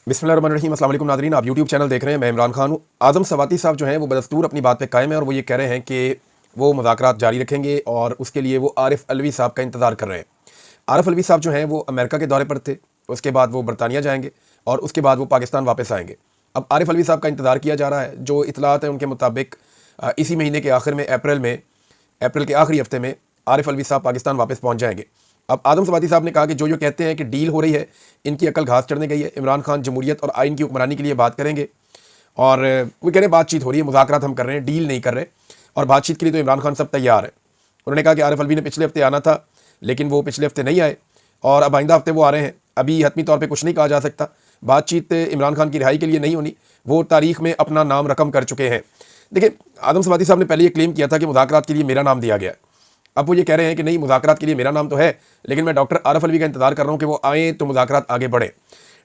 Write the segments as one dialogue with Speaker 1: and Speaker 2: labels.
Speaker 1: बिस्मिल्लाहिर्रहमानिर्रहीम। अस्सलाम वालेकुम नाज़रीन, आप यूट्यूब चैनल देख रहे हैं। मैं इमरान खान हूँ। आज़म सवाती साहब जो हैं वो बदस्तूर अपनी बात पे कायम है और वो ये कह रहे हैं कि वो मुज़ाकरात जारी रखेंगे और उसके लिए वो आरिफ अलवी साहब का इंतज़ार कर रहे हैं। आरिफ अलवी साहब जो हैं वो अमेरिका के दौरे पर थे, उसके बाद वो बरतानिया जाएंगे और उसके बाद वो पाकिस्तान वापस आएंगे। अब आरिफ अलवी साहब का इंतज़ार किया जा रहा है। जो इतलात हैं उनके मुताबिक इसी महीने के आखिर में अप्रैल के आखिरी हफ्ते में आरिफ अलवी साहब पाकिस्तान वापस पहुँच जाएंगे। अब आज़म सवाती साहब ने कहा कि जो कहते हैं कि डील हो रही है, इनकी अकल घास चढ़ने गई है। इमरान खान जमहूरियत और आइन की हुक्मरानी के लिए बात करेंगे और वो कह रहे हैं बातचीत हो रही है, मुज़ाकरात हम कर रहे हैं, डील नहीं कर रहे। और बातचीत के लिए तो इमरान खान सब तैयार है। उन्होंने कहा कि आरिफ अलवी ने पिछले हफ्ते आना था, लेकिन वो पिछले हफ्ते नहीं आए और अब आइंदा हफ्ते वो आ रहे हैं। अभी हतमी तौर पर कुछ नहीं कहा जा सकता। बातचीत इमरान खान की रिहाई के लिए नहीं होनी, वो तारीख में अपना नाम रकम कर चुके हैं। देखिए, आज़म सवाती साहब ने पहले ये क्लेम किया था कि मुज़ाकरात के लिए मेरा नाम दिया गया है। अब वो ये कह रहे हैं कि नहीं, मुज़ाकरात के लिए मेरा नाम तो है, लेकिन मैं डॉक्टर आरिफ अलवी का इंतज़ार कर रहा हूँ कि वो आए तो मुज़ाकरात आगे बढ़े।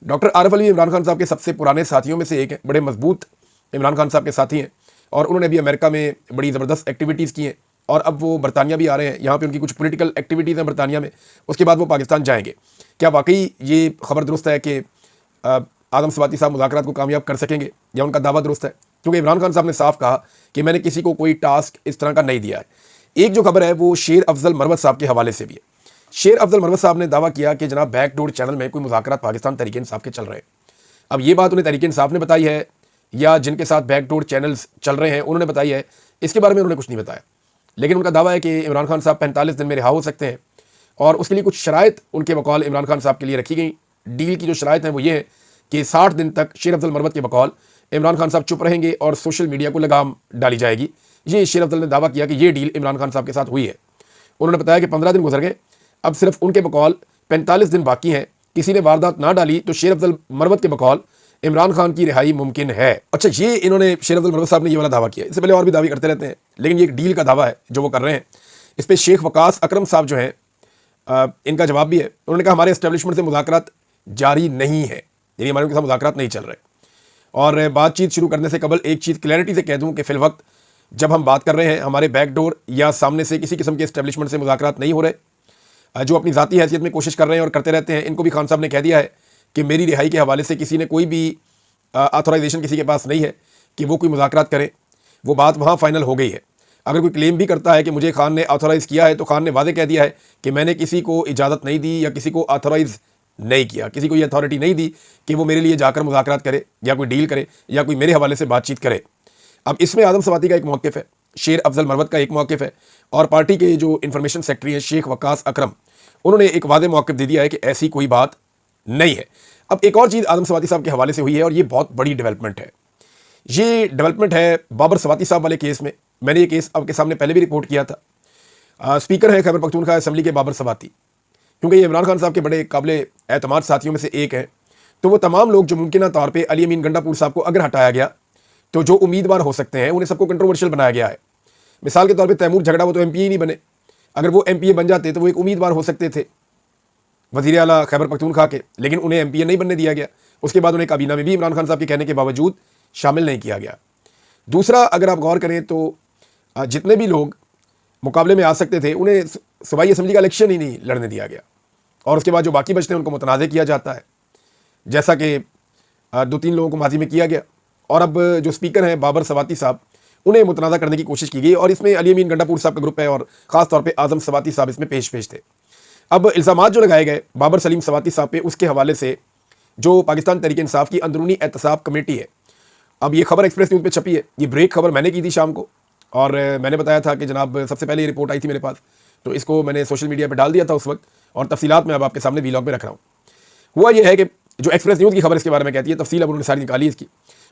Speaker 1: डॉक्टर आरिफ अलवी इमरान खान साहब के सबसे पुराने साथियों में से एक हैं, बड़े मजबूत इमरान खान साहब के साथी हैं और उन्होंने अभी अमेरिका में बड़ी ज़बरदस्त एक्टिविटीज़ की हैं और अब वो बरतानिया भी आ रहे हैं। यहाँ पर उनकी कुछ पोलिटिकल एक्टिविटीज़ हैं बरतानिया में, उसके बाद वो पाकिस्तान जाएंगे। क्या वाकई ये खबर दुरुस्त है कि आज़म सवाती साहब मुज़ाकरात को कामयाब कर सकेंगे, या उनका दावा दुरुस्त है? क्योंकि इमरान खान साहब ने साफ कहा कि मैंने किसी को कोई टास्क इस तरह का नहीं दिया है। एक जो खबर है वो शेर अफजल मरवत साहब के हवाले से भी है। शेर अफजल मरवत साहब ने दावा किया कि जनाब बैकडोर चैनल में कोई मुज़ाकरात पाकिस्तान तहरीक इंसाफ के चल रहे हैं। अब ये बात उन्हें तहरीक इंसाफ ने बताई है या जिनके साथ बैकडोर चैनल्स चल रहे हैं उन्होंने बताई है, इसके बारे में उन्होंने कुछ नहीं बताया। लेकिन उनका दावा है कि इमरान खान साहब 45 दिन में रिहा हो सकते हैं और उसके लिए कुछ शराइत उनके बकौल इमरान खान साहब के लिए रखी गई। डील की जो शराइत हैं वो ये है कि 60 दिन तक शेर अफजल मरवत के बकौल इमरान खान साहब चुप रहेंगे और सोशल मीडिया को लगाम डाली जाएगी। ये शेर अफजल ने दावा किया कि ये डील इमरान खान साहब के साथ हुई है। उन्होंने बताया कि 15 दिन गुजर गए, अब सिर्फ उनके बकौल 45 दिन बाकी हैं। किसी ने वारदात ना डाली तो शेर अफजल मरवत के बकौल इमरान खान की रिहाई मुमकिन है। अच्छा, ये इन्होंने शेर अफजल मरवत साहब ने ये वाला दावा किया। इससे पहले और भी दावे करते रहते हैं, लेकिन ये एक डील का दावा है जो वो कर रहे हैं। इस पर शेख वकास अकरम साहब जो हैं, इनका जवाब भी है। उन्होंने कहा हमारे एस्टेब्लिशमेंट से मुज़ाकरात जारी नहीं है, यानी हमारे उनके साथ मुज़ाकरात नहीं चल रहे। और बातचीत शुरू करने से कबल एक चीज़ क्लैरिटी से कह दूं कि फिल वक्त जब हम बात कर रहे हैं, हमारे बैकडोर या सामने से किसी किस्म के एस्टेब्लिशमेंट से मुज़ाकरात नहीं हो रहे। जो अपनी ज़ाती हैसियत में कोशिश कर रहे हैं और करते रहते हैं, इनको भी खान साहब ने कह दिया है कि मेरी रिहाई के हवाले से किसी ने कोई भी ऑथोराइजेशन किसी के पास नहीं है कि वो कोई मुज़ाकरात करे। वो बात वहाँ फ़ाइनल हो गई है। अगर कोई क्लेम भी करता है कि मुझे खान ने ऑथोराइज़ किया है, तो खान ने वादे कह दिया है कि मैंने किसी को इजाज़त नहीं दी या किसी को ऑथोराइज़ नहीं किया, किसी को ये अथॉरिटी नहीं दी कि वो मेरे लिए जाकर मुज़ाकरात करे या कोई डील करे या कोई मेरे हवाले से बातचीत करे। अब इसमें आज़म सवाती का एक मौक़िफ़ है, शेर अफजल मरवत का एक मौक़िफ़ है और पार्टी के जो इन्फॉर्मेशन सेक्रेटरी हैं शेख वकास अकरम, उन्होंने एक वादे मौक़िफ़ दे दिया है कि ऐसी कोई बात नहीं है। अब एक और चीज़ आज़म सवाती साहब के हवाले से हुई है और ये बहुत बड़ी डेवलपमेंट है। ये डेवलपमेंट है बाबर सवाती साहब वाले केस में। मैंने ये केस आपके सामने पहले भी रिपोर्ट किया था। स्पीकर हैं खैबर पख्तूनख्वा असम्बली के बाबर सवाती, क्योंकि ये इमरान खान साहब के बड़े काबिल एतमाद साथियों में से एक हैं। तो वो तमाम लोग जो मुमकिन तौर पर अली अमीन गंडापुर साहब को अगर हटाया गया तो जो उम्मीदवार हो सकते हैं उन्हें सबको कंट्रोवर्शियल बनाया गया है। मिसाल के तौर पे तैमूर झगड़ा, वो तो एमपीए ही नहीं बने। अगर वो एमपीए बन जाते तो वो एक उम्मीदवार हो सकते थे वज़ीर आला खैबर पख्तूनख्वा के, लेकिन उन्हें एमपीए नहीं बनने दिया गया। उसके बाद उन्हें काबीना में भी इमरान खान साहब के कहने के बावजूद शामिल नहीं किया गया। दूसरा, अगर आप गौर करें तो जितने भी लोग मुकाबले में आ सकते थे उन्हें सूबाई असम्बली का इलेक्शन ही नहीं लड़ने दिया गया और उसके बाद जो बाकी बचते हैं उनको मुतनाज़ किया जाता है, जैसा कि 2-3 लोगों को माजी में किया गया। और अब जो स्पीकर हैं बाबर सवाती साहब, उन्हें मुतनाज़ा करने की कोशिश की गई और इसमें अली अमीन गंडापुर साहब का ग्रुप है और ख़ास तौर पे आज़म सवाती साहब इसमें पेश थे। अब इल्ज़ामात जो लगाए गए बाबर सलीम सवाती साहब पे, उसके हवाले से जो पाकिस्तान तहरीक इंसाफ की अंदरूनी एहतसाब कमेटी है, अब ये खबर एक्सप्रेस न्यूज़ पे छपी है। ये ब्रेक खबर मैंने की थी शाम को और मैंने बताया था कि जनाब सबसे पहले ये रिपोर्ट आई थी मेरे पास, तो इसको मैंने सोशल मीडिया पर डाल दिया था उस वक्त और तफसीलात मैं अब आपके सामने वीलॉग में रख रहा हूँ। हुआ ये है कि जो एक्सप्रेस न्यूज़ की खबर इसके बारे में कहती है, तफसील अब उन्होंने सारी निकाली इसकी।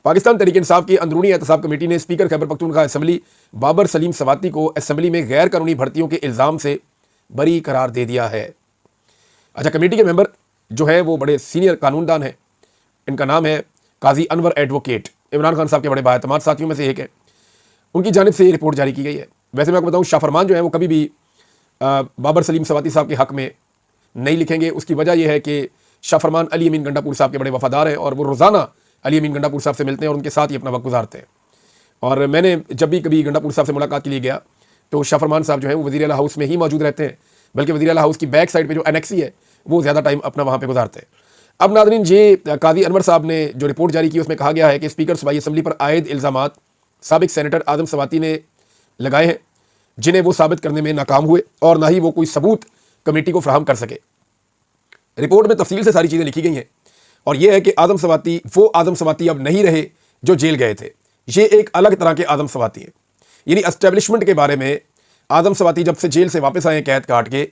Speaker 1: पाकिस्तान तहरीक इंसाफ की अंदरूनी एहतसाब कमेटी ने स्पीकर खैबर पख्तूनख्वा असम्बली बाबर सलीम सवाती को असम्बली में गैर कानूनी भर्तियों के इल्ज़ाम से बरी करार दे दिया है। अच्छा, कमेटी के मेंबर जो है वो बड़े सीनियर कानूनदान हैं। इनका नाम है काजी अनवर एडवोकेट, इमरान खान साहब के बड़े बाएतमाद साथियों में से एक है। उनकी जानिब से ये रिपोर्ट जारी की गई है। वैसे मैं आपको बताऊँ, शाह फरमान जो है वो कभी भी बाबर सलीम सवाती साहब के हक़ में नहीं लिखेंगे। उसकी वजह यह है कि शाह फरमान अली अमीन गंडापुर साहब के बड़े वफादार हैं और वो रोज़ाना अली अमीन गंडापुर साहब से मिलते हैं और उनके साथ ही अपना वक्त गुजारते हैं। और मैंने जब भी कभी गंडापुर साहब से मुलाकात के लिए गया तो शाह फरमान साहब जो हैं वो वज़ीर आला हाउस में ही मौजूद रहते हैं, बल्कि वज़ीर आला हाउस की बैक साइड पे जो एनेक्सी है वो ज़्यादा टाइम अपना वहाँ पे गुजारते हैं। अब नाज़रीन, ये काजी अनवर साहब ने जो रिपोर्ट जारी की उसमें कहा गया है कि स्पीकर सूबाई असम्बली पर आयद इल्ज़ामात साबिक सेनेटर आदम सवाती ने लगाए हैं, जिन्हें वो साबित करने में नाकाम हुए और ना ही वो कोई सबूत कमेटी को फराहम कर सके। रिपोर्ट में तफसील से सारी चीज़ें लिखी गई हैं और यह है कि आदम सवाती वो आदम सवाती अब नहीं रहे जो जेल गए थे। ये एक अलग तरह के आदम सवाती हैं। यानी एस्टेब्लिशमेंट के बारे में आदम सवाती जब से जेल से वापस आए कैद काट के,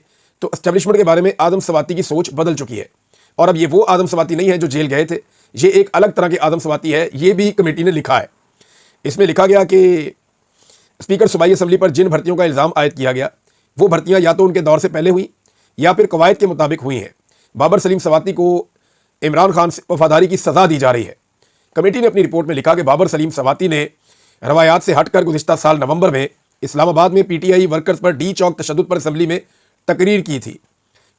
Speaker 1: तो एस्टेब्लिशमेंट के बारे में आदम सवाती की सोच बदल चुकी है और अब ये वो आदम सवाती नहीं है जो जेल गए थे। ये एक अलग तरह के आदम सवाती है। ये भी कमेटी ने लिखा है। इसमें लिखा गया कि स्पीकर सूबाई असम्बली पर जिन भर्तियों का इल्ज़ाम आयद किया गया वो भर्तियां या तो उनके दौर से पहले हुई या फिर कवायद के मुताबिक हुई हैं। बाबर सलीम सवाती को इमरान खान से वफादारी की सज़ा दी जा रही है। कमेटी ने अपनी रिपोर्ट में लिखा कि बाबर सलीम सवाती ने रवायात से हटकर गुज़िश्ता साल नवंबर में इस्लामाबाद में पीटीआई वर्कर्स पर डी चौक तशद्दुद पर असम्बली में तकरीर की थी।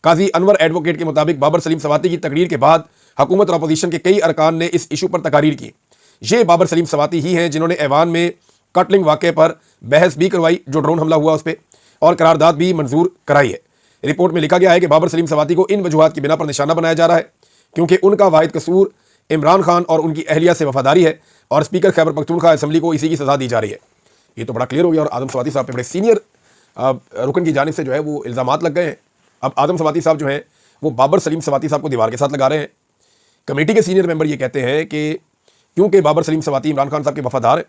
Speaker 1: काजी अनवर एडवोकेट के मुताबिक बाबर सलीम सवाती की तकरीर के बाद हुकूमत और अपोजिशन के कई अरकान ने इस इशू पर तकारीर की। ये बाबर सलीम सवाती ही हैं जिन्होंने ऐवान में कटलिंग वाक़े पर बहस भी करवाई, जो ड्रोन हमला हुआ उस पर, और करारदाद भी मंजूर कराई है। रिपोर्ट में लिखा गया है कि बाबर सलीम सवाती को इन वजूहात की बिना पर निशाना बनाया जा रहा है क्योंकि उनका वाहिद कसूर इमरान खान और उनकी अहलिया से वफादारी है और स्पीकर खैबर पख्तूनख्वा असम्बली को इसी की सज़ा दी जा रही है। ये तो बड़ा क्लियर हो गया और आदम सवाती साहब पे बड़े सीनियर रुकन की जानिब से जो है वो इल्ज़ामात लग गए हैं। अब आदम सवाती साहब जो हैं वो बाबर सलीम सवाती साहब को दीवार के साथ लगा रहे हैं। कमेटी के सीनियर मेंबर ये कहते हैं कि क्योंकि बाबर सलीम सवाती इमरान खान साहब के वफादार हैं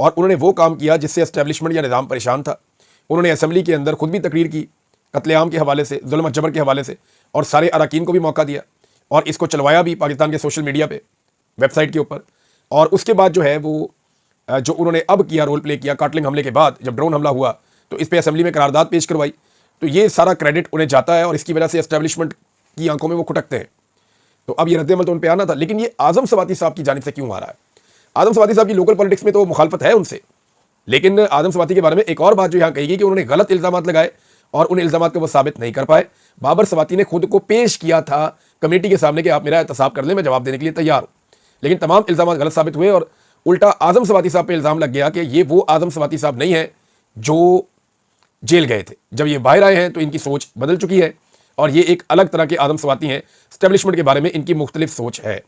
Speaker 1: और उन्होंने वो काम किया जिससे एस्टेब्लिशमेंट या निज़ाम परेशान था। उन्होंने असम्बली के अंदर खुद भी तकरीर की कत्लेआम के हवाले से, जुल्म और जबर के हवाले से, और सारे अरकान को भी मौका दिया और इसको चलवाया भी पाकिस्तान के सोशल मीडिया पे, वेबसाइट के ऊपर। और उसके बाद जो है वो जो उन्होंने अब किया, रोल प्ले किया काटलिंग हमले के बाद, जब ड्रोन हमला हुआ तो इस पर असम्बली में करारदाद पेश करवाई, तो ये सारा क्रेडिट उन्हें जाता है और इसकी वजह से एस्टेब्लिशमेंट की आंखों में वो खुटकते हैं। तो अब ये रद्द-ए-अमल तो उन पर आना था, लेकिन ये आज़म सवाती साहब की जानिब से क्यों आ रहा है? आज़म सवाती साहब की लोकल पॉलिटिक्स में तो मुखालफत है उनसे, लेकिन आज़म सवाती के बारे में एक और बात जो यहाँ कही गई कि उन्होंने गलत इल्ज़ामात लगाए और उन इल्ज़ामात को वो साबित नहीं कर पाए। बाबर सवाती ने खुद को पेश किया था कमेटी के सामने कि आप मेरा एहतसाब कर लें, मैं जवाब देने के लिए तैयार हूँ, लेकिन तमाम इल्ज़ामात गलत साबित हुए और उल्टा आज़म सवाती साहब पे इल्ज़ाम लग गया कि ये वो आज़म सवाती साहब नहीं है जो जेल गए थे। जब ये बाहर आए हैं तो इनकी सोच बदल चुकी है और ये एक अलग तरह के आदम सवाती हैं। एस्टेब्लिशमेंट के बारे में इनकी मुख्तलिफ सोच है।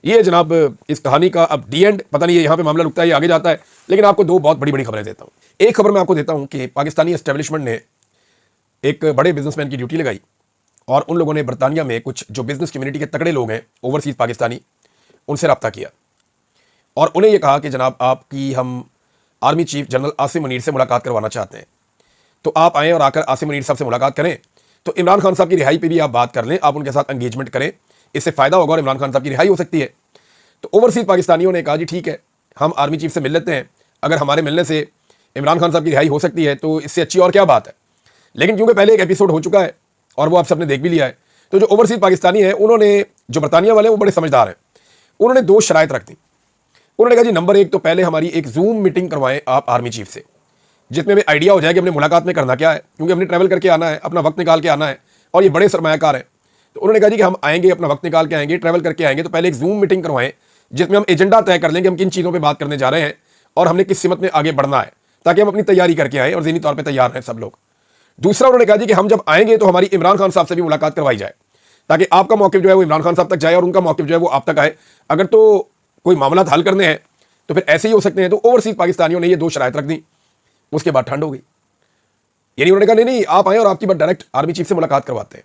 Speaker 1: ये जनाब इस कहानी का अब डी एंड, पता नहीं यहाँ पे मामला रुकता है या आगे जाता है, लेकिन आपको दो बहुत बड़ी बड़ी खबरें देता हूँ। एक खबर मैं आपको देता हूँ कि पाकिस्तानी एस्टेब्लिशमेंट ने एक बड़े बिजनेसमैन की ड्यूटी लगाई और उन लोगों ने बरतानिया में कुछ जो बिजनेस कम्युनिटी के तगड़े लोग हैं, ओवरसीज़ पाकिस्तानी, उनसे रब्ता किया और उन्हें यह कहा कि जनाब आपकी हम army chief general Asim Munir से मुलाकात करवाना चाहते हैं, तो आप आएँ और आकर आसिम मुनीर साहब से मुलाकात करें, तो इमरान खान साहब की रिहाई पे भी आप बात कर लें, आप उनके साथ एंगेजमेंट करें, इससे फ़ायदा होगा और इमरान खान साहब की रिहाई हो सकती है। तो ओवरसीज़ पाकिस्तानियों ने कहा जी ठीक है, हम आर्मी चीफ से मिल लेते हैं, अगर हमारे मिलने से इमरान खान साहब की रिहाई हो सकती है तो इससे अच्छी और क्या बात है। लेकिन क्योंकि पहले एक एपिसोड हो चुका है और वो आप सबने देख भी लिया है, तो जो ओवरसीज़ पाकिस्तानी है उन्होंने, जो बरतानिया वाले वो बड़े समझदार हैं, उन्होंने दो शराइत रख दी। उन्होंने कहा जी नंबर एक, तो पहले हमारी एक जूम मीटिंग करवाएं आप आर्मी चीफ से, जिसमें हमें आइडिया हो जाए कि हमने मुलाकात में करना क्या है, क्योंकि हमने ट्रैवल करके आना है, अपना वक्त निकाल के आना है और ये बड़े सरमायाकार हैं। तो उन्होंने कहा जी कि हम आएंगे, अपना वक्त निकाल के आएंगे, ट्रैवल करके आएंगे, तो पहले एक जूम मीटिंग करवाएं जिसमें हम एजेंडा तय कर लें कि हम किन चीज़ों पर बात करने जा रहे हैं और हमने किस सिमत में आगे बढ़ना है, ताकि हम अपनी तैयारी करके आएँ और ज़हनी तौर पर तैयार रहें सब लोग। दूसरा उन्होंने कहा जी कि हम जब आएंगे तो हमारी इमरान खान साहब से भी मुलाकात करवाई जाए, ताकि आपका मौक़िफ़ जो है वो इमरान खान साहब तक जाए और उनका मौक़िफ़ जो है वो आप तक आए। अगर तो कोई मामला हल करने हैं तो फिर ऐसे ही हो सकते हैं। तो ओवरसीज़ पाकिस्तानियों ने ये दो शराइत रख दी। उसके बाद ठंड हो गई, यानी उन्होंने कहा नहीं नहीं आप आए और आपकी बात डायरेक्ट आर्मी चीफ से मुलाकात करवाते हैं।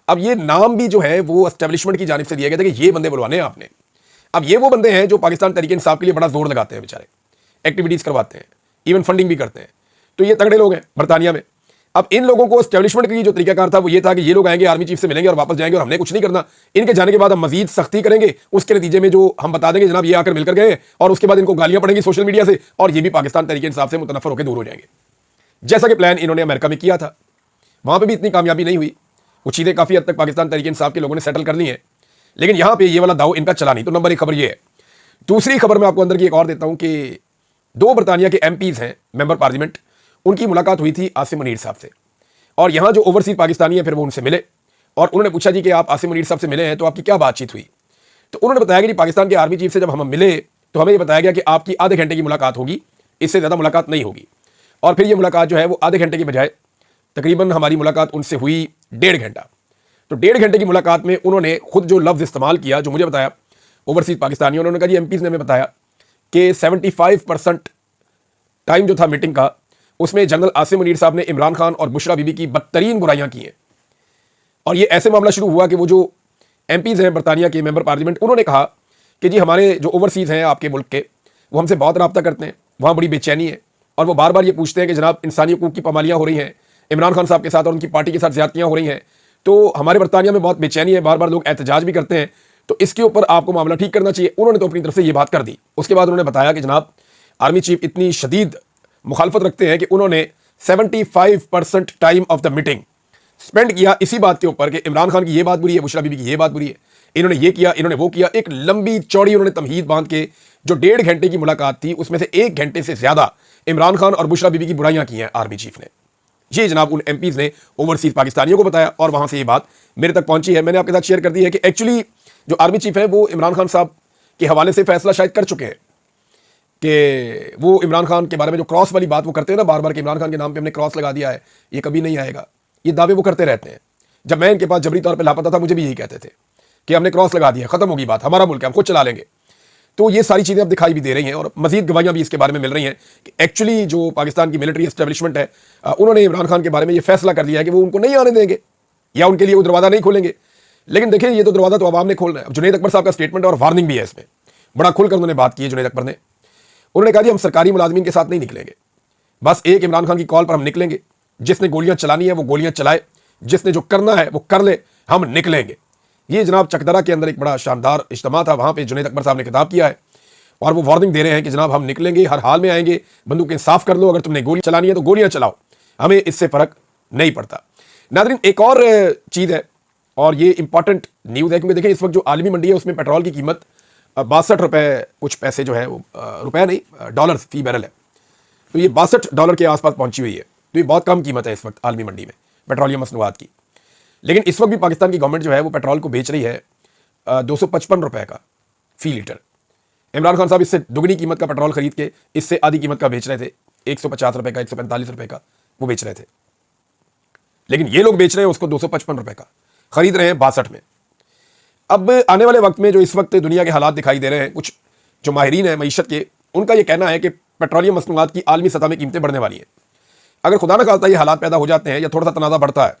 Speaker 1: अब ये नाम भी जो है वो एस्टेब्लिशमेंट की जानिब से दिया गया था कि ये बंदे बुलवाने हैं आपने। अब ये वो बंदे हैं जो पाकिस्तान तहरीक इंसाफ के लिए बड़ा जोर लगाते हैं, बेचारे एक्टिविटीज़ करवाते हैं, इवन फंडिंग भी करते हैं। तो ये तगड़े लोग हैं बरतानिया में। अब इन लोगों को एस्टेब्लिशमेंट की जो तरीकाकार था वो ये था कि ये लोग आएंगे, आर्मी चीफ से मिलेंगे और वापस जाएंगे और हमने कुछ नहीं करना। इनके जाने के बाद हम मजीद सख्ती करेंगे, उसके नतीजे में जो हम बता देंगे जनाब ये आकर मिलकर गए, और उसके बाद इनको गालियां पड़ेंगी सोशल मीडिया से और ये भी पाकिस्तान तहरीक इंसाफ से मुतनफ़र होकर दूर हो जाएंगे। जैसा कि प्लान इन्होंने अमेरिका में किया था, वहाँ पर भी इतनी कामयाबी नहीं हुई। वो चीज़ें काफ़ी हद तक पाकिस्तान तहरीक इंसाफ के लोगों ने सेटल कर ली हैं, लेकिन यहाँ पर ये वाला दाव इनका चला नहीं। तो नंबर एक खबर ये है। दूसरी खबर मैं आपको अंदर की एक और देता हूँ कि दो बरतानिया के MPs हैं, मेंबर पार्लियामेंट, उनकी मुलाकात हुई थी आसिम मुनीर साहब से। और यहाँ जो ओवरसीज़ पाकिस्तानी है फिर वो उनसे मिले और उन्होंने पूछा जी कि आप आसिम मुनीर साहब से मिले हैं तो आपकी क्या बातचीत हुई। तो उन्होंने बताया कि पाकिस्तान के आर्मी चीफ से जब हम मिले तो हमें ये बताया गया कि आपकी आधे घंटे की मुलाकात होगी, इससे ज़्यादा मुलाकात नहीं होगी। और फिर ये मुलाकात जो है वो आधे घंटे की बजाय तकरीबन हमारी मुलाकात उनसे हुई 1.5 घंटा। तो 1.5 घंटे की मुलाकात में उन्होंने खुद जो लफ्ज़ इस्तेमाल किया, जो मुझे बताया ओवरसीज पाकिस्तानियों, उन्होंने कहा जी एमपीज़ ने हमें बताया कि 75% टाइम जो था मीटिंग का, उसमें जनरल आसिम मुनीर साहब ने इमरान खान और बुशरा बीबी की बदतरीन बुराइयां की हैं। और ये ऐसे मामला शुरू हुआ कि वो जो एमपीज़ हैं बरतानिया के मेंबर पार्लियामेंट, उन्होंने कहा कि जी हमारे जो ओवरसीज़ हैं आपके मुल्क के, वो हमसे बहुत रब्ता करते हैं, वहाँ बड़ी बेचैनी है और वो बार बार ये पूछते हैं कि जनाब इंसानी हकूक़ की पामालियाँ हो रही हैं, इमरान खान साहब के साथ और उनकी पार्टी के साथ ज़्यादतियाँ हो रही हैं, तो हमारे बरतानिया में बहुत बेचैनी है, बार बार लोग एहतजाज भी करते हैं, तो इसके ऊपर आपको मामला ठीक करना चाहिए। उन्होंने तो अपनी तरफ से ये बात कर दी। उसके बाद उन्होंने बताया कि जनाब आर्मी चीफ इतनी शदीद मुखालफत रखते हैं कि उन्होंने 75% time of the meeting spend किया इसी बात के ऊपर कि इमरान खान की ये बात बुरी है, बुशरा बीबी की ये बात बुरी है, इन्होंने ये किया, इन्होंने वो किया। एक लंबी चौड़ी उन्होंने तमहीद बांध के जो 1.5 घंटे की मुलाकात थी, उसमें से 1 घंटे से ज्यादा इमरान खान और बुशरा बीबी की बुराइयां की हैं आर्मी चीफ ने। ये जनाब उन एमपीज़ ने ओवरसीज पाकिस्तानियों को बताया और वहां से ये बात मेरे तक पहुंची है। मैंने आपके साथ शेयर कर दी है कि एक्चुअली जो आर्मी चीफ है वो इमरान खान साहब के हवाले से फैसला शायद कर चुके हैं कि वो इमरान खान के बारे में जो क्रॉस वाली बात वो करते हैं ना बार बार कि इमरान खान के नाम पे हमने क्रॉस लगा दिया है, ये कभी नहीं आएगा, ये दावे वो करते रहते हैं। जब मैं इनके पास जबरी तौर पे लापता था, मुझे भी यही कहते थे कि हमने क्रॉस लगा दिया, खत्म होगी बात, हमारा मुल्क है, हम खुद चला लेंगे। तो ये सारी चीज़ें अब दिखाई भी दे रही हैं और मजीद गवाहियां भी इसके बारे में मिल रही हैं कि एक्चुअली जो पाकिस्तान की मिलिट्री एस्टेब्लिशमेंट है, उन्होंने इमरान खान के बारे में ये फैसला कर लिया है कि वो उनको नहीं आने देंगे या उनके लिए वो दरवाज़ा नहीं खोलेंगे। लेकिन देखिए ये तो दरवाज़ा तो आवाम ने खोलना है। जुनैद अकबर साहब का स्टेटमेंट और वार्निंग भी है इसमें, बड़ा खुलकर उन्होंने बात की है जुनैद अकबर ने। उन्होंने कहा जी हम सरकारी मुलाजमीन के साथ नहीं निकलेंगे, बस एक इमरान खान की कॉल पर हम निकलेंगे, जिसने गोलियां चलानी है वो गोलियां चलाए, जिसने जो करना है वो कर ले, हम निकलेंगे। ये जनाब चकदरा के अंदर एक बड़ा शानदार इज्तिमा था, वहां पे जुनैद अकबर साहब ने खिताब किया है और वो वार्निंग दे रहे हैं कि जनाब हम निकलेंगे, हर हाल में आएंगे, बंदूकें साफ कर लो, अगर तुमने गोली चलानी है तो गोलियां चलाओ, हमें इससे फर्क नहीं पड़ता। नाज़रीन एक और चीज़ है और ये इंपॉर्टेंट न्यूज़ है, क्योंकि देखिए इस वक्त जो आलमी मंडी है उसमें पेट्रोल की कीमत 62 रुपये कुछ पैसे जो है वो रुपये नहीं डॉलर फी बैरल है। तो ये $62 के आसपास पहुंची हुई है। तो ये बहुत कम कीमत है इस वक्त आलमी मंडी में पेट्रोलियम मसनूआत की। लेकिन इस वक्त भी पाकिस्तान की गवर्नमेंट जो है वो पेट्रोल को बेच रही है 255 रुपये का फी लीटर। इमरान खान साहब इससे दुगनी कीमत का पेट्रोल खरीद के इससे आधी कीमत का बेच रहे थे, 150 रुपये का, 145 रुपये का वो बेच रहे थे। लेकिन ये लोग बेच रहे हैं उसको 255 रुपये का, खरीद रहे हैं 62 में। अब आने वाले वक्त में जो इस वक्त दुनिया के हालात दिखाई दे रहे हैं, कुछ जो माहिरीन हैं मईशत के, उनका ये कहना है कि पेट्रोलियम मसनूआत की आलमी सतह में कीमतें बढ़ने वाली हैं। अगर खुदा न खास्ता ये हालात पैदा हो जाते हैं या थोड़ा सा तनाज़ा बढ़ता है,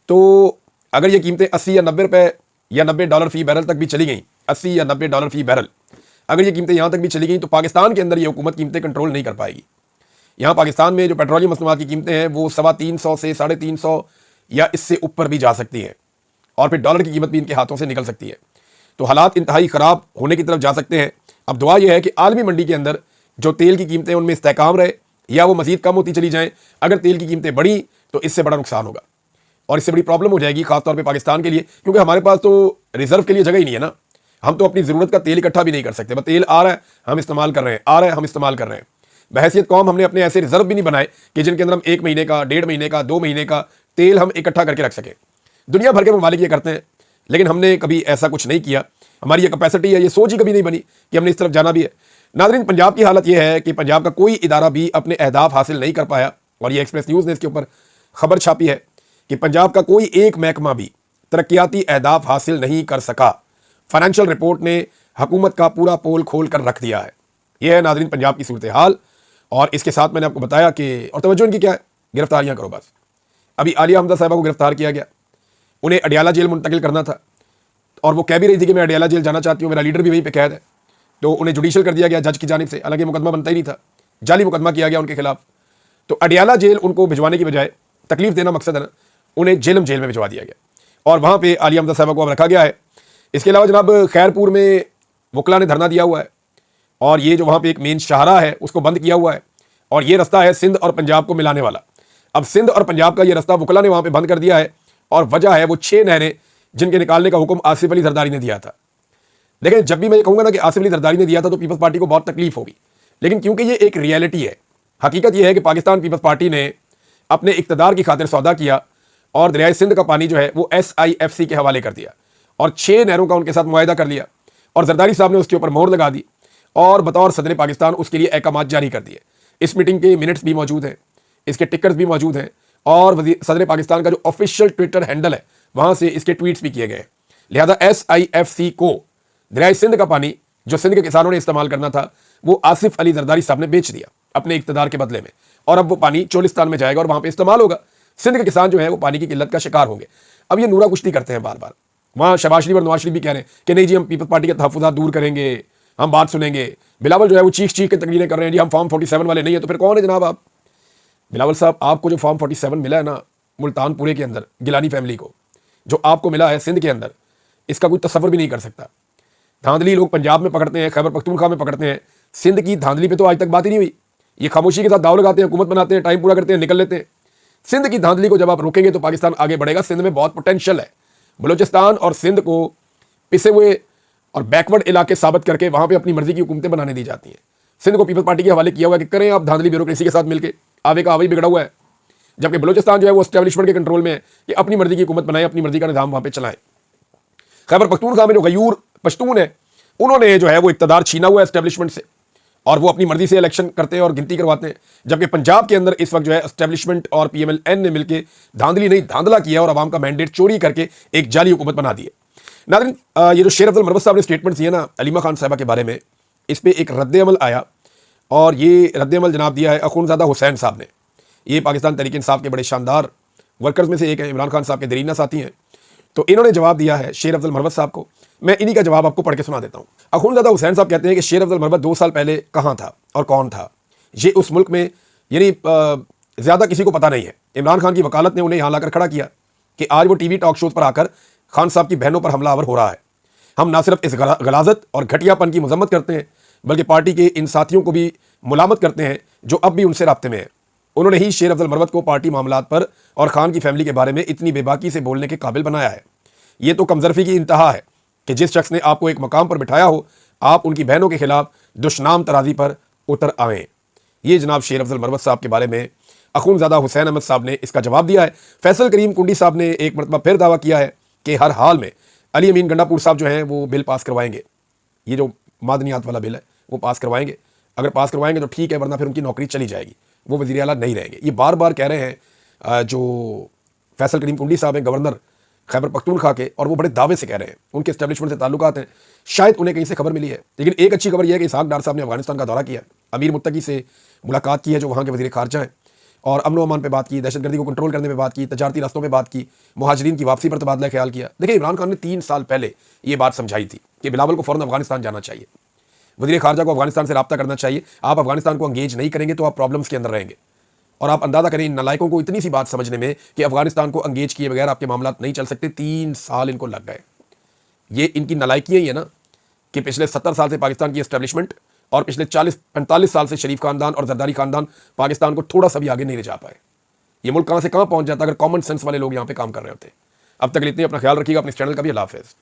Speaker 1: तो अगर ये कीमतें 80 या 90 रुपये या $90 फी बैरल तक भी चली गई, 80 या $90 फी बैरल, अगर ये कीमतें यहाँ तक भी चली गई तो पाकिस्तान के अंदर ये हुकूमत कीमतें कंट्रोल नहीं कर पाएगी। यहाँ पाकिस्तान में जो पेट्रोलियम मसनूआत की कीमतें हैं वो 350 से 350 या इससे ऊपर भी जा सकती हैं और फिर डॉलर की कीमत भी इनके हाथों से निकल सकती है। तो हालात इंतहाई ख़राब होने की तरफ जा सकते हैं। अब दुआ यह है कि आलमी मंडी के अंदर जो तेल की कीमतें उनमें इस्तेहकाम रहे या वो मज़ीद कम होती चली जाएँ। अगर तेल की कीमतें बढ़ी तो इससे बड़ा नुकसान होगा और इससे बड़ी प्रॉब्लम हो जाएगी खासतौर पर पाकिस्तान के लिए, क्योंकि हमारे पास तो रिजर्व के लिए जगह ही नहीं है ना। हम तो अपनी ज़रूरत का तेल इकट्ठा भी नहीं कर सकते। बस तेल आ रहा है हम इस्तेमाल कर रहे हैं, आ रहा है हम इस्तेमाल कर रहे हैं। बहैसियत कौम हमने अपने ऐसे रिजर्व भी नहीं बनाए कि जिनके अंदर हम 1 महीने का, 1.5 महीने का, 2 महीने का तेल हम इकट्ठा करके रख सकें। दुनिया भर के ममालिक ये करते हैं, लेकिन हमने कभी ऐसा कुछ नहीं किया। हमारी ये कैपेसिटी है, ये सोच ही कभी नहीं बनी कि हमने इस तरफ जाना भी है। नाज़रीन पंजाब की हालत यह है कि पंजाब का कोई इदारा भी अपने अहदाफ हासिल नहीं कर पाया और ये एक्सप्रेस न्यूज़ ने इसके ऊपर खबर छापी है कि पंजाब का कोई एक महकमा भी तरक्याती अहदाफ हासिल नहीं कर सका। फाइनेंशियल रिपोर्ट ने हुकूमत का पूरा पोल खोल कर रख दिया है। यह है नाज़रीन पंजाब की सूरत हाल। और इसके साथ मैंने आपको बताया कि और तवज्जो इनकी क्या है, गिरफ्तारियां करो बस। अभी आलिया हमजा साहिबा को गिरफ्तार किया गया, उन्हें अडियाला जेल मुंतकिल करना था और वो कह भी रही थी कि मैं अडियाला जेल जाना चाहती हूँ, मेरा लीडर भी वहीं पे कैद है। तो उन्हें जुडिशल कर दिया गया जज की जानिब से, हालांकि मुकदमा बनता ही नहीं था, जाली मुकदमा किया गया उनके खिलाफ। तो अडियाला जेल उनको भिजवाने की बजाय, तकलीफ देना मकसद है ना, उन्हें जेलम जेल में भिजवा दिया गया और वहाँ पर आलिया हमजा साहिबा को अब रखा गया है। इसके अलावा जनाब खैरपुर में वकला ने धरना दिया हुआ है और ये जो वहाँ पर एक मेन शाहरा है उसको बंद किया हुआ है और ये रास्ता है सिंध और पंजाब को मिलाने वाला। अब सिंध और पंजाब का ये रास्ता वकला ने वहाँ पे बंद कर दिया है और वजह है वो 6 नहरें जिनके निकालने का हुक्म आसिफ अली जरदारी ने दिया था। लेकिन जब भी मैं ये कहूँगा ना कि आसिफ अली जरदारी ने दिया था तो पीपल्स पार्टी को बहुत तकलीफ होगी, लेकिन क्योंकि ये एक रियलिटी है, हकीकत यह है कि पाकिस्तान पीपल्स पार्टी ने अपने इक़्तिदार की खातिर सौदा किया और दरियाए सिंध का पानी जो है वो SIFC के हवाले कर दिया और 6 नहरों का उनके साथ मुआहदा कर लिया और जरदारी साहब ने उसके ऊपर मोहर लगा दी और बतौर सदर पाकिस्तान उसके लिए अहकामात जारी कर दिए। इस मीटिंग के मिनट्स भी मौजूद हैं, इसके टिकट्स भी मौजूद हैं और सदर पाकिस्तान का जो ऑफिशियल ट्विटर हैंडल है वहां से इसके ट्वीट्स भी किए गए। लिहाजा SIFC को दरियाई सिंध का पानी जो सिंध के किसानों ने इस्तेमाल करना था वो आसिफ अली जरदारी साहब ने बेच दिया अपने इक्तदार के बदले में, और अब वो पानी चोलिस्तान में जाएगा और वहां पे इस्तेमाल होगा। सिंध के किसान जो है वो पानी की किल्लत का शिकार होंगे। अब ये नूरा कुश्ती करते हैं बार बार। वहां शहबाज शरीफ और नवाज शरीफ भी कह रहे हैं कि नहीं जी हम पीपल्स पार्टी के तहफ्फुज़ात दूर करेंगे, हम बात सुनेंगे। बिलावल जो है वो चीख चीख के तकरीरें कर रहे हैं जी हम फॉर्म 47 वाले नहीं है। तो फिर कौन है जनाब आप? बिलावल साहब, आपको जो फॉर्म 47 मिला है ना मुल्तान पूरे के अंदर गिलानी फैमिली को, जो आपको मिला है सिंध के अंदर, इसका कोई तसव्वुर भी नहीं कर सकता। धांधली लोग पंजाब में पकड़ते हैं, खैबर पख्तूनख्वा में पकड़ते हैं, सिंध की धांधली पे तो आज तक बात ही नहीं हुई। ये खामोशी के साथ दाव लगाते हैं, हुकूमत बनाते हैं, टाइम पूरा करते हैं, निकल लेते हैं। सिंध की धांधली को जब आप रोकेंगे तो पाकिस्तान आगे बढ़ेगा। सिंध में बहुत पोटेंशियल है। बलूचिस्तान और सिंध को पिसे हुए और बैकवर्ड इलाके साबित करके वहां पे अपनी मर्जी की हुकूमतें बनाने दी जाती हैं। सिंध को पीपल्स पार्टी के हवाले किया हुआ है कि करें आप धांधली ब्यूरोक्रेसी के साथ मिलकर, आवे का आवे बिगड़ा हुआ है। जबकि बलूचिस्तान जो है वो एस्टेब्लिशमेंट के कंट्रोल में है कि अपनी मर्जी की हुकूमत बनाए, अपनी मर्जी का निजाम वहां पे चलाएं। खैबर पख्तूनख्वा में जो गयूर पश्तून है उन्होंने जो है वो इक्तदार छीना हुआ है एस्टेब्लिशमेंट से, और वो अपनी मर्जी से इलेक्शन करते हैं और गिनती करवाते हैं। जबकि पंजाब के अंदर इस वक्त जो है एस्टेब्लिशमेंट और PMLN ने मिलकर धांधली नहीं धांधला किया और आवाम का मैंडेट चोरी करके एक जाली हुकूमत बना दी है। नाज़रीन, ये जो शेर अफजल मरवत साहब ने स्टेटमेंट दिए ना अलीमा खान साहबा के बारे में, इस पर एक रद्द-ए-अमल आया, और ये रद्द-ए-अमल जनाब दिया है अखुनज़ादा हुसैन साहब ने। ये पाकिस्तान तहरीक इंसाफ के बड़े शानदार वर्कर्स में से एक है, इमरान खान साहब के दरीना साथी हैं। तो इन्होंने जवाब दिया है शेर अफजल मरवत साहब को। मैं इन्हीं का जवाब आपको पढ़ के सुना देता हूँ। अखुनज़ादा हुसैन साहब कहते हैं कि शेर अफजल मरवत 2 साल पहले कहाँ था और कौन था, ये उस मुल्क में यानी ज़्यादा किसी को पता नहीं है। इमरान खान की वकालत ने उन्हें यहाँ लाकर खड़ा किया कि आज वो TV टॉक शोज़ पर आकर खान साहब की बहनों पर हमलावर हो रहा है। हम ना सिर्फ इस गलाजत और घटियापन की मजम्मत करते हैं, बल्कि पार्टी के इन साथियों को भी मुलामत करते हैं जो अब भी उनसे राब्ते में हैं। उन्होंने ही शेर अफजल मरवत को पार्टी मामलात पर और खान की फैमिली के बारे में इतनी बेबाकी से बोलने के काबिल बनाया है। ये तो कमजरफी की इंतहा है कि जिस शख्स ने आपको एक मकाम पर बिठाया हो, आप उनकी बहनों के खिलाफ दुश्नाम तराजी पर उतर आएँ। ये जनाब शेर अफजल मरवत साहब के बारे में अखुनज़ादा हुसैन अहमद साहब ने इसका जवाब दिया है। फैसल करीम कुंडी साहब ने एक मरतबा फिर दावा किया है कि हर हाल में अली अमीन गंडापुर साहब जो हैं वो बिल पास करवाएंगे। ये जो मादनियात वाला बिल है वो पास करवाएंगे। अगर पास करवाएंगे तो ठीक है, वरना फिर उनकी नौकरी चली जाएगी, वो वज़ीर आला नहीं रहेंगे। ये बार बार कह रहे हैं जो फैसल करीम कुंडी साहब हैं गवर्नर खैबर पख्तूनख्वा के, और वो बड़े दावे से कह रहे हैं, उनके एस्टेब्लिशमेंट से ताल्लुकात हैं। शायद उन्हें कहीं से खबर मिली है। लेकिन एक अच्छी खबर यह है कि इसहाक डार साहब ने अफगानिस्तान का दौरा किया, अमीर मुत्तकी से मुलाकात की है जो वहाँ के वज़ीर ख़ारजा हैं, और अमन व अमान पर बात की, दहशतगर्दी को कंट्रोल करने पर बात की, तजारती रास्तों पर बात की, मुहाजिरीन की वापसी पर तबादला ख्याल किया। देखिए, इमरान खान ने 3 साल पहले ये बात समझाई थी कि बिलावल को फ़ौरन अफगानिस्तान जाना चाहिए, वज़ीर ख़ारजा को अफगानिस्तान से रब्ता करना चाहिए। आप अफगानिस्तान को एंगेज नहीं करेंगे तो आप प्रॉब्लम्स के अंदर रहेंगे। और आप अंदाज़ा करें इन नालायकों को इतनी सी बात समझने में कि अफगानिस्तान को एंगेज किए बगैर आपके मामलात नहीं चल सकते। 3 साल इनको लग गए। ये इनकी नालायकियाँ ही है ना कि पिछले 70 साल से पाकिस्तान की एस्टेब्लिशमेंट और पिछले 40-45 साल से शरीफ खानदान और जरदारी खानदान पाकिस्तान को थोड़ा सा भी आगे नहीं ले जा पाए। ये मुल्क कहाँ से कहाँ पहुँच जाता अगर कॉमन सेंस वाले लोग यहाँ पे काम कर रहे होते। अब तक इतने, अपना ख्याल रखिएगा, अपने चैनल का भी अल्लाह हाफ़िज़।